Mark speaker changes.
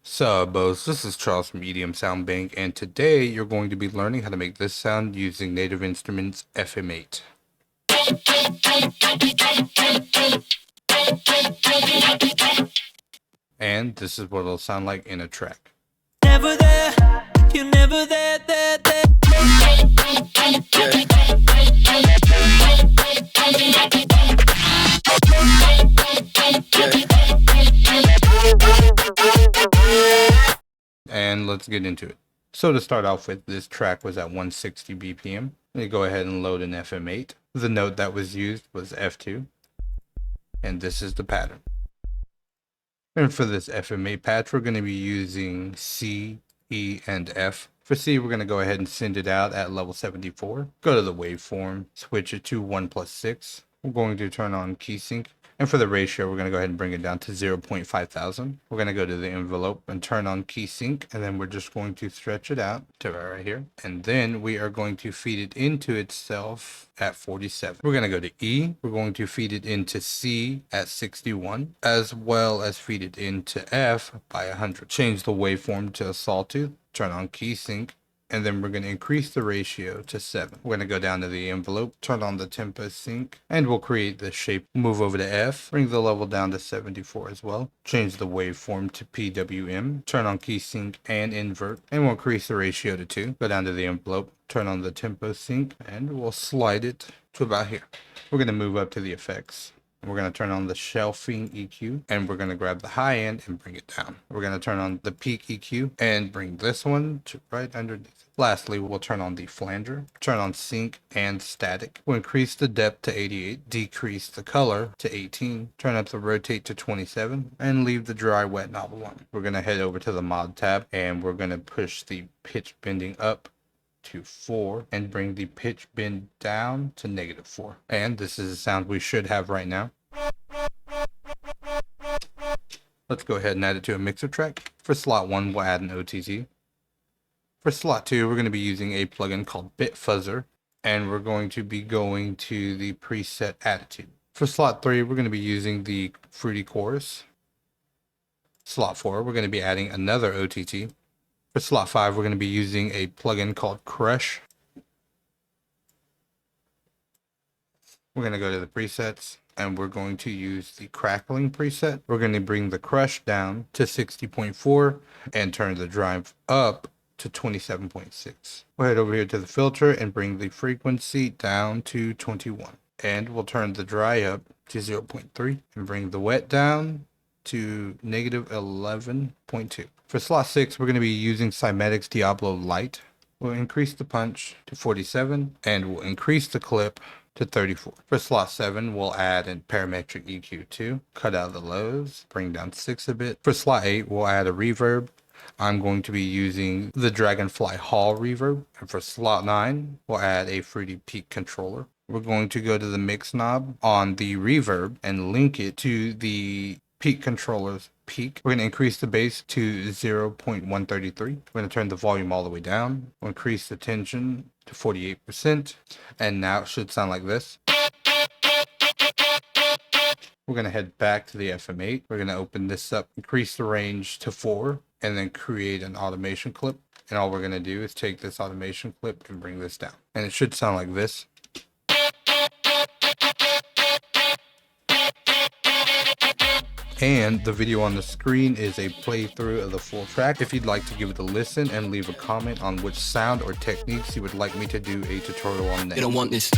Speaker 1: Subos, this is Charles from EDM Sound Bank, and today you're going to be learning how to make this sound using Native Instruments FM8. And this is what it'll sound like in a track.
Speaker 2: Never there, you're never there, there, there.
Speaker 1: And let's get into it. So to start off with, this track was at 160 BPM. Let me go ahead and load an FM8. The note that was used was F2. And this is the pattern. And for this FM8 patch, we're going to be using C, E, and F. For C, we're going to go ahead and send it out at level 74. Go to the waveform, switch it to 1+6. We're going to turn on key sync. And for the ratio, we're going to go ahead and bring it down to 0.5000. We're going to go to the envelope and turn on key sync. And then we're just going to stretch it out to right here. And then we are going to feed it into itself at 47. We're going to go to E. We're going to feed it into C at 61, as well as feed it into F by 100. Change the waveform to a sawtooth. Turn on key sync. And then we're going to increase the ratio to 7. We're going to go down to the envelope, turn on the tempo sync, and we'll create the shape. Move over to F, bring the level down to 74 as well. Change the waveform to PWM, turn on key sync and invert, and we'll increase the ratio to 2. Go down to the envelope, turn on the tempo sync, and we'll slide it to about here. We're going to move up to the effects. We're going to turn on the shelving EQ, and we're going to grab the high end and bring it down. We're going to turn on the peak EQ and bring this one to right underneath. Lastly, we'll turn on the flanger, turn on sync and static. We'll increase the depth to 88, decrease the color to 18, turn up the rotate to 27, and leave the dry wet knob on. We're going to head over to the mod tab, and we're going to push the pitch bending up to 4 and bring the pitch bend down to -4. And this is the sound we should have right now. Let's go ahead and add it to a mixer track. For slot 1, we'll add an OTT. For slot 2, we're going to be using a plugin called Bit Fuzzer, and we're going to be going to the preset Attitude. For slot 3, we're going to be using the Fruity Chorus. Slot 4, we're going to be adding another OTT. For slot 5, we're going to be using a plugin called Crush. We're going to go to the presets, and we're going to use the crackling preset. We're going to bring the crush down to 60.4 and turn the drive up to 27.6. We'll head over here to the filter and bring the frequency down to 21. And we'll turn the dry up to 0.3 and bring the wet down to -11.2. For slot 6, we're going to be using Cymatics Diablo Lite. We'll increase the punch to 47 and we'll increase the clip to 34. For slot 7, we'll add a parametric EQ2, cut out the lows, bring down 6 a bit. For slot 8, we'll add a reverb. I'm going to be using the Dragonfly Hall reverb. And for slot 9, we'll add a Fruity Peak controller. We're going to go to the mix knob on the reverb and link it to the peak controller's peak. We're going to increase the bass to 0.133. We're going to turn the volume all the way down. We'll increase the tension to 48%. And now it should sound like this. We're going to head back to the FM8. We're going to open this up, increase the range to 4, and then create an automation clip. And all we're going to do is take this automation clip and bring this down. And it should sound like this. And the video on the screen is a playthrough of the full track. If you'd like to give it a listen and leave a comment on which sound or techniques you would like me to do a tutorial on next.
Speaker 2: You don't want this.